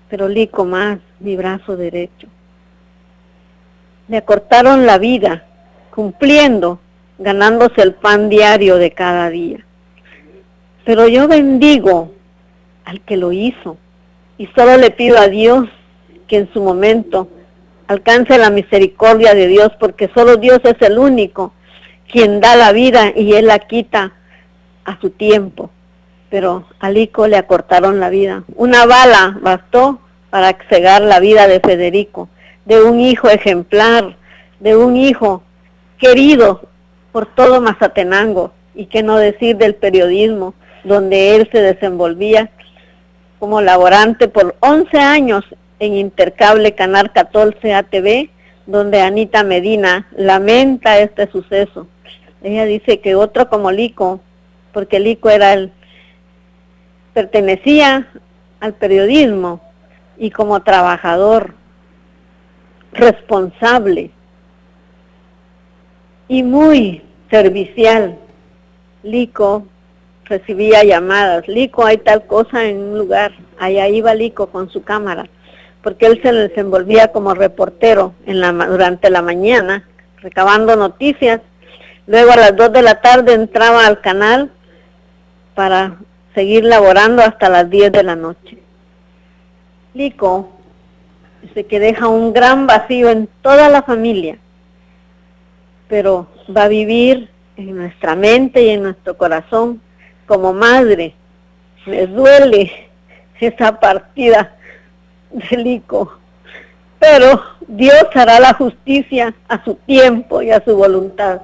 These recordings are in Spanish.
pero Lico más, mi brazo derecho. Le acortaron la vida, cumpliendo, ganándose el pan diario de cada día. Pero yo bendigo al que lo hizo y solo le pido a Dios que en su momento alcance la misericordia de Dios, porque solo Dios es el único quien da la vida y Él la quita a su tiempo. Pero a Lico le acortaron la vida. Una bala bastó para cegar la vida de Federico, de un hijo ejemplar, de un hijo querido por todo Mazatenango, y qué no decir del periodismo, donde él se desenvolvía como laborante por 11 años en Intercable Canal 14 ATV, donde Anita Medina lamenta este suceso. Ella dice que otro como Lico, porque Lico pertenecía al periodismo y como trabajador responsable y muy servicial. Lico recibía llamadas: Lico, hay tal cosa en un lugar. Allá iba Lico con su cámara, porque él se desenvolvía como reportero durante la mañana, recabando noticias. Luego a las 2 de la tarde entraba al canal para seguir laborando hasta las 10 de la noche. Lico dice que deja un gran vacío en toda la familia, pero va a vivir en nuestra mente y en nuestro corazón como madre. Me duele esa partida de Lico, pero Dios hará la justicia a su tiempo y a su voluntad.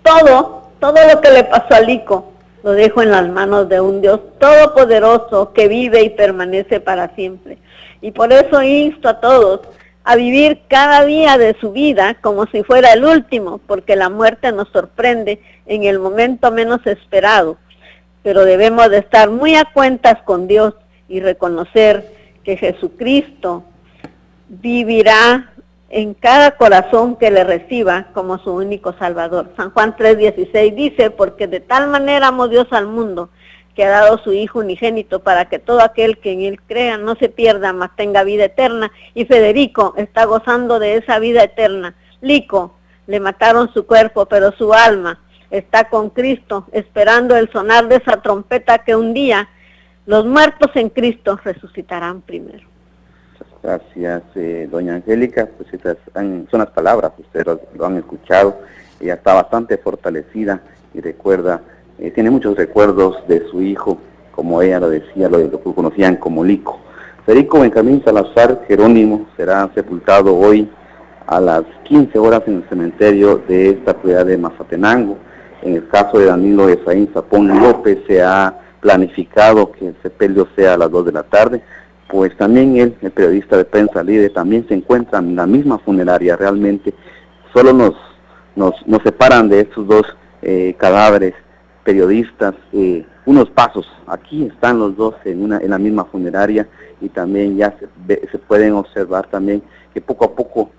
Todo lo que le pasó a Lico lo dejo en las manos de un Dios todopoderoso que vive y permanece para siempre. Y por eso insto a todos a vivir cada día de su vida como si fuera el último, porque la muerte nos sorprende en el momento menos esperado. Pero debemos de estar muy a cuentas con Dios y reconocer que Jesucristo vivirá en cada corazón que le reciba como su único Salvador. San Juan 3:16 dice: porque de tal manera amó Dios al mundo, que ha dado su Hijo unigénito, para que todo aquel que en Él crea no se pierda, mas tenga vida eterna. Y Federico está gozando de esa vida eterna. Lico, le mataron su cuerpo, pero su alma está con Cristo, esperando el sonar de esa trompeta que un día los muertos en Cristo resucitarán primero. Gracias, doña Angélica. Pues estas son las palabras, ustedes lo han escuchado. Ella está bastante fortalecida y recuerda, tiene muchos recuerdos de su hijo, como ella lo decía, lo conocían como Lico. Federico Benjamín Salazar Jerónimo será sepultado hoy a las 15 horas en el cementerio de esta ciudad de Mazatenango. En el caso de Danilo Efraín Zapón López se ha planificado que el sepelio sea a las 2 de la tarde, pues también él, el periodista de Prensa Libre, también se encuentra en la misma funeraria. Realmente solo nos separan de estos dos cadáveres periodistas unos pasos. Aquí están los dos en la misma funeraria, y también ya se pueden observar también que poco a poco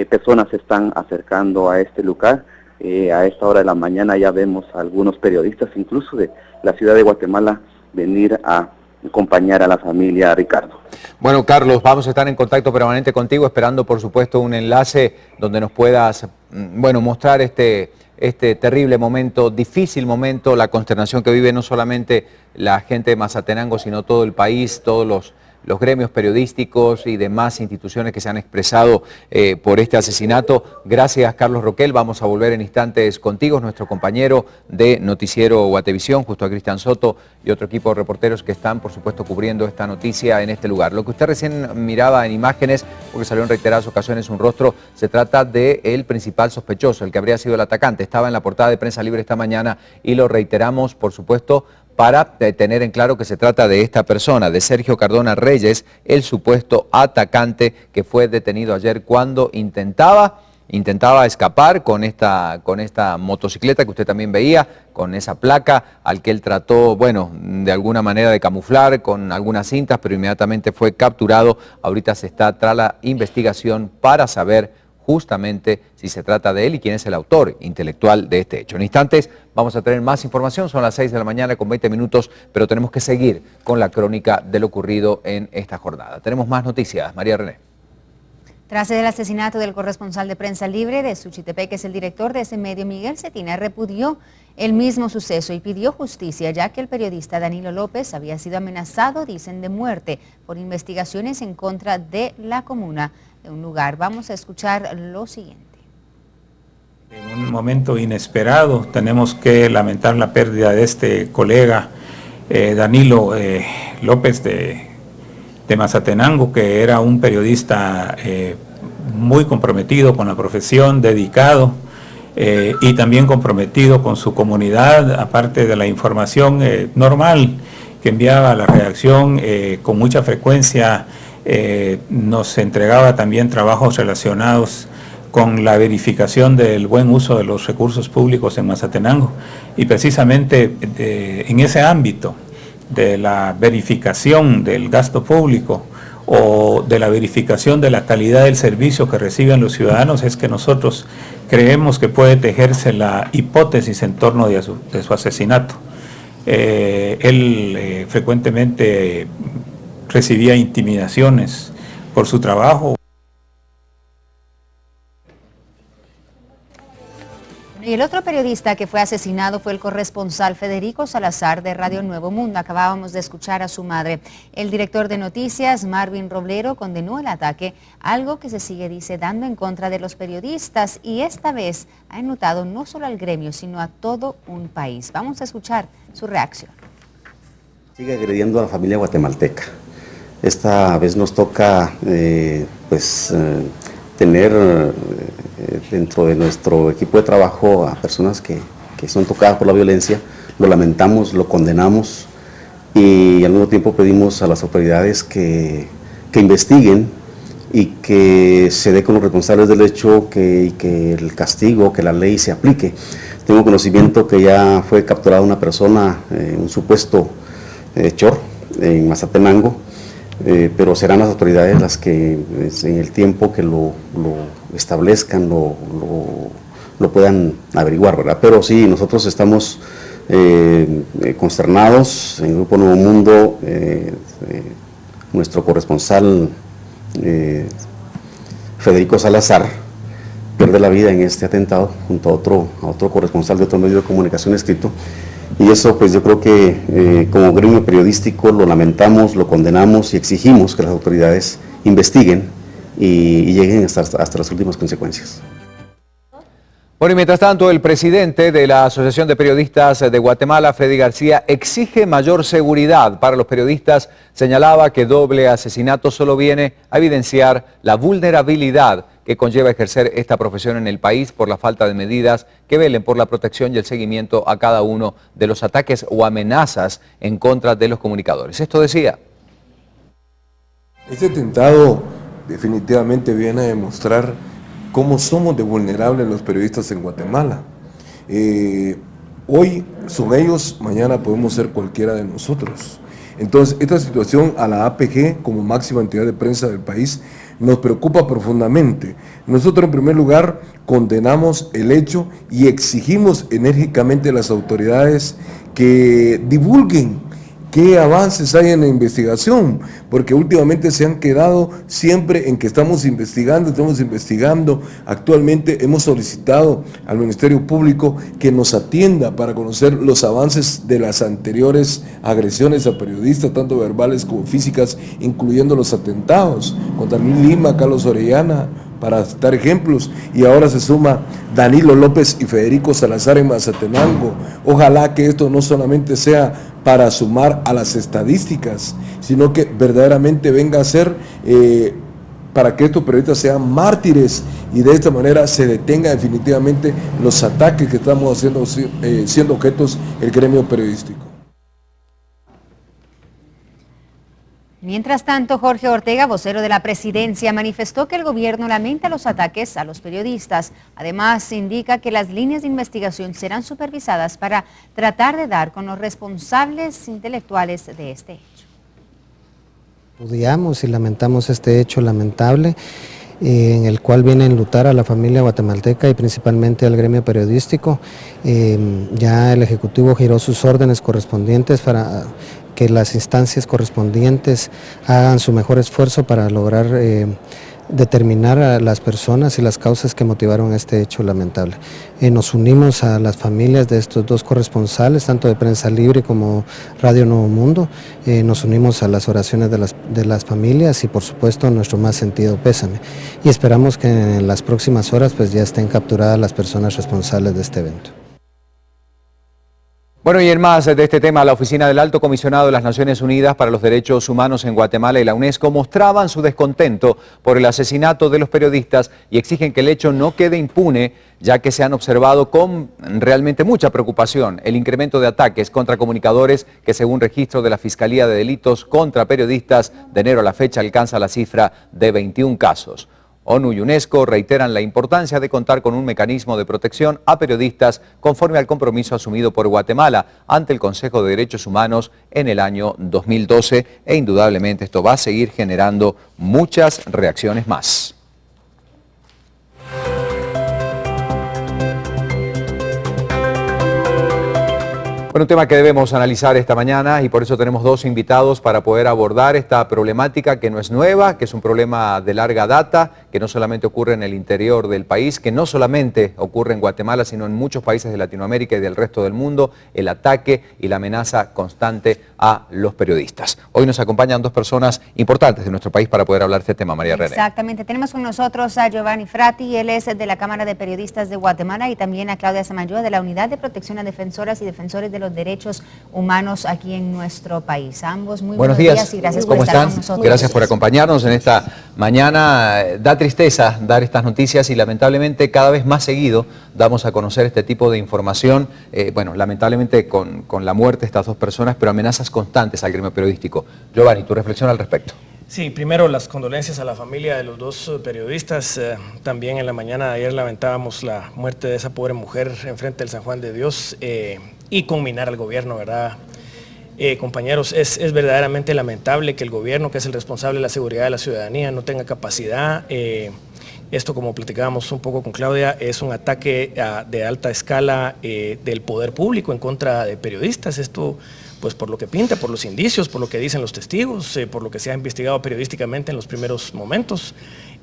personas se están acercando a este lugar. A esta hora de la mañana ya vemos a algunos periodistas, incluso de la ciudad de Guatemala, venir a acompañar a la familia, Ricardo. Bueno, Carlos, vamos a estar en contacto permanente contigo, esperando por supuesto un enlace donde nos puedas, mostrar este terrible momento, difícil momento, la consternación que vive no solamente la gente de Mazatenango, sino todo el país, todos los gremios periodísticos y demás instituciones que se han expresado por este asesinato. Gracias, Carlos Roquel. Vamos a volver en instantes contigo, nuestro compañero de Noticiero Guatevisión, justo a Cristian Soto y otro equipo de reporteros que están, por supuesto, cubriendo esta noticia en este lugar. Lo que usted recién miraba en imágenes, porque salió en reiteradas ocasiones un rostro, se trata del principal sospechoso, el que habría sido el atacante. Estaba en la portada de Prensa Libre esta mañana y lo reiteramos, por supuesto, para tener en claro que se trata de esta persona, de Sergio Cardona Reyes, el supuesto atacante que fue detenido ayer cuando intentaba escapar con esta motocicleta que usted también veía, con esa placa al que él trató, de alguna manera de camuflar con algunas cintas, pero inmediatamente fue capturado. Ahorita se está tras la investigación para saber justamente si se trata de él y quién es el autor intelectual de este hecho. En instantes vamos a tener más información, son las 6 de la mañana con 20 minutos, pero tenemos que seguir con la crónica de lo ocurrido en esta jornada. Tenemos más noticias, María René. Tras el asesinato del corresponsal de Prensa Libre de Suchitepeque, es el director de ese medio, Miguel Cetina, repudió el mismo suceso y pidió justicia, ya que el periodista Danilo López había sido amenazado, dicen, de muerte por investigaciones en contra de la comuna de un lugar. Vamos a escuchar lo siguiente. En un momento inesperado tenemos que lamentar la pérdida de este colega Danilo López de Mazatenango, que era un periodista muy comprometido con la profesión, dedicado y también comprometido con su comunidad, aparte de la información normal que enviaba a la redacción con mucha frecuencia. Nos entregaba también trabajos relacionados con la verificación del buen uso de los recursos públicos en Mazatenango, y precisamente en ese ámbito de la verificación del gasto público o de la verificación de la calidad del servicio que reciben los ciudadanos es que nosotros creemos que puede tejerse la hipótesis en torno de su asesinato. Él frecuentemente recibía intimidaciones por su trabajo. Y el otro periodista que fue asesinado fue el corresponsal Federico Salazar de Radio Nuevo Mundo. Acabábamos de escuchar a su madre. El director de noticias, Marvin Roblero, condenó el ataque, algo que se sigue, dice, dando en contra de los periodistas, y esta vez ha enlutado no solo al gremio, sino a todo un país. Vamos a escuchar su reacción. Sigue agrediendo a la familia guatemalteca. Esta vez nos toca tener dentro de nuestro equipo de trabajo a personas que son tocadas por la violencia. Lo lamentamos, lo condenamos y al mismo tiempo pedimos a las autoridades que investiguen y que se dé con los responsables del hecho, y que el castigo, que la ley se aplique. Tengo conocimiento que ya fue capturada una persona, un supuesto chor en Mazatenango, pero serán las autoridades las que en el tiempo que lo establezcan, lo puedan averiguar, ¿verdad? Pero sí, nosotros estamos consternados. En el Grupo Nuevo Mundo, nuestro corresponsal Federico Salazar pierde la vida en este atentado junto a otro corresponsal de otro medio de comunicación escrito. Y eso, pues yo creo que como gremio periodístico lo lamentamos, lo condenamos y exigimos que las autoridades investiguen y lleguen hasta las últimas consecuencias. Bueno, y mientras tanto, el presidente de la Asociación de Periodistas de Guatemala, Freddy García, exige mayor seguridad para los periodistas. Señalaba que doble asesinato solo viene a evidenciar la vulnerabilidad que conlleva ejercer esta profesión en el país por la falta de medidas que velen por la protección y el seguimiento a cada uno de los ataques o amenazas en contra de los comunicadores. Esto decía. Este atentado definitivamente viene a demostrar cómo somos de vulnerables los periodistas en Guatemala. Hoy son ellos, mañana podemos ser cualquiera de nosotros. Entonces, esta situación a la APG, como máxima entidad de prensa del país, nos preocupa profundamente. Nosotros, en primer lugar, condenamos el hecho y exigimos enérgicamente a las autoridades que divulguen qué avances hay en la investigación, porque últimamente se han quedado siempre en que estamos investigando. Actualmente hemos solicitado al Ministerio Público que nos atienda para conocer los avances de las anteriores agresiones a periodistas, tanto verbales como físicas, incluyendo los atentados contra Luis Lima, Carlos Orellana, para dar ejemplos, y ahora se suma Danilo López y Federico Salazar en Mazatenango. Ojalá que esto no solamente sea para sumar a las estadísticas, sino que verdaderamente venga a ser para que estos periodistas sean mártires y de esta manera se detenga definitivamente los ataques que estamos haciendo, siendo objetos el gremio periodístico. Mientras tanto, Jorge Ortega, vocero de la presidencia, manifestó que el gobierno lamenta los ataques a los periodistas. Además, indica que las líneas de investigación serán supervisadas para tratar de dar con los responsables intelectuales de este hecho. Odiamos y lamentamos este hecho lamentable. en el cual viene a enlutar a la familia guatemalteca y principalmente al gremio periodístico. Ya el Ejecutivo giró sus órdenes correspondientes para que las instancias correspondientes hagan su mejor esfuerzo para lograr determinar a las personas y las causas que motivaron este hecho lamentable. Nos unimos a las familias de estos dos corresponsales, tanto de Prensa Libre como Radio Nuevo Mundo. Nos unimos a las oraciones de las familias y por supuesto nuestro más sentido pésame. Y esperamos que en las próximas horas pues ya estén capturadas las personas responsables de este evento. Bueno, y en más de este tema, la Oficina del Alto Comisionado de las Naciones Unidas para los Derechos Humanos en Guatemala y la UNESCO mostraban su descontento por el asesinato de los periodistas y exigen que el hecho no quede impune, ya que se han observado con realmente mucha preocupación el incremento de ataques contra comunicadores que, según registro de la Fiscalía de Delitos contra Periodistas, de enero a la fecha alcanza la cifra de 21 casos. ONU y UNESCO reiteran la importancia de contar con un mecanismo de protección a periodistas conforme al compromiso asumido por Guatemala ante el Consejo de Derechos Humanos en el año 2012 e indudablemente esto va a seguir generando muchas reacciones más. Bueno, un tema que debemos analizar esta mañana y por eso tenemos dos invitados para poder abordar esta problemática que no es nueva, que es un problema de larga data, que no solamente ocurre en el interior del país, que no solamente ocurre en Guatemala, sino en muchos países de Latinoamérica y del resto del mundo, el ataque y la amenaza constante a los periodistas. Hoy nos acompañan dos personas importantes de nuestro país para poder hablar de este tema, María René. Exactamente, tenemos con nosotros a Giovanni Frati, él es de la Cámara de Periodistas de Guatemala, y también a Claudia Samayoa de la Unidad de Protección a Defensoras y Defensores de los Derechos Humanos aquí en nuestro país. Ambos muy buenos días y gracias por estar con nosotros. Gracias por acompañarnos en esta mañana. Da tristeza dar estas noticias y lamentablemente cada vez más seguido damos a conocer este tipo de información. Bueno, lamentablemente con la muerte de estas dos personas, pero amenazas constantes al gremio periodístico. Giovanni, tu reflexión al respecto. Sí, primero las condolencias a la familia de los dos periodistas. También en la mañana de ayer lamentábamos la muerte de esa pobre mujer enfrente del San Juan de Dios y conminar al gobierno, ¿verdad? Compañeros, es verdaderamente lamentable que el gobierno, que es el responsable de la seguridad de la ciudadanía, no tenga capacidad. Esto, como platicábamos un poco con Claudia, es un ataque de alta escala del poder público en contra de periodistas. Esto, pues por lo que pinta, por los indicios, por lo que dicen los testigos, por lo que se ha investigado periodísticamente en los primeros momentos,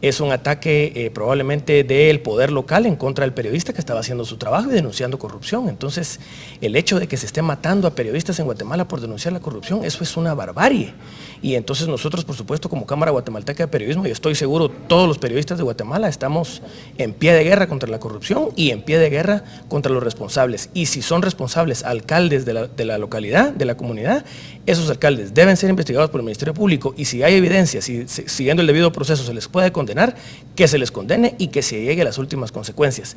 es un ataque probablemente del poder local en contra del periodista que estaba haciendo su trabajo y denunciando corrupción. Entonces, el hecho de que se esté matando a periodistas en Guatemala por denunciar la corrupción, eso es una barbarie. Y entonces nosotros, por supuesto, como Cámara Guatemalteca de Periodismo, y estoy seguro todos los periodistas de Guatemala, estamos en pie de guerra contra la corrupción y en pie de guerra contra los responsables. Y si son responsables alcaldes de la localidad, de la comunidad, esos alcaldes deben ser investigados por el Ministerio Público, y si hay evidencia, si siguiendo el debido proceso se les puede condenar, que se les condene y que se llegue a las últimas consecuencias.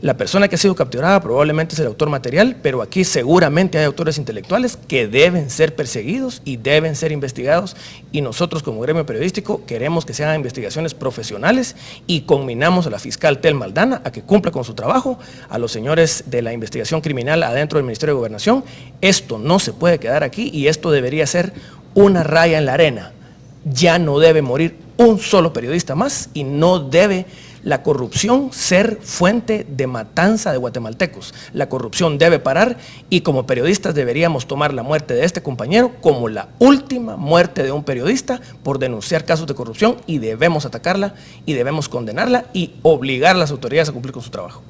La persona que ha sido capturada probablemente es el autor material, pero aquí seguramente hay autores intelectuales que deben ser perseguidos y deben ser investigados, y nosotros como gremio periodístico queremos que se hagan investigaciones profesionales y conminamos a la fiscal Tel Maldana a que cumpla con su trabajo, a los señores de la investigación criminal adentro del Ministerio de Gobernación. Esto no se puede quedar aquí y esto debería ser una raya en la arena. Ya no debe morir un solo periodista más y no debe la corrupción ser fuente de matanza de guatemaltecos. La corrupción debe parar y como periodistas deberíamos tomar la muerte de este compañero como la última muerte de un periodista por denunciar casos de corrupción, y debemos atacarla y debemos condenarla y obligar a las autoridades a cumplir con su trabajo.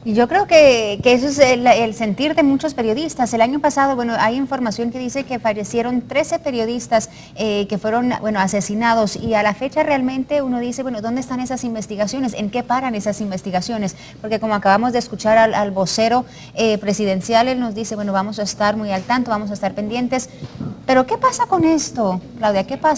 Y yo creo que eso es el sentir de muchos periodistas. El año pasado, bueno, hay información que dice que fallecieron 13 periodistas que fueron, bueno, asesinados, y a la fecha realmente uno dice, bueno, ¿dónde están esas investigaciones? ¿En qué paran esas investigaciones? Porque como acabamos de escuchar al vocero presidencial, él nos dice, bueno, vamos a estar muy al tanto, vamos a estar pendientes. Pero ¿qué pasa con esto, Claudia? ¿Qué pasa?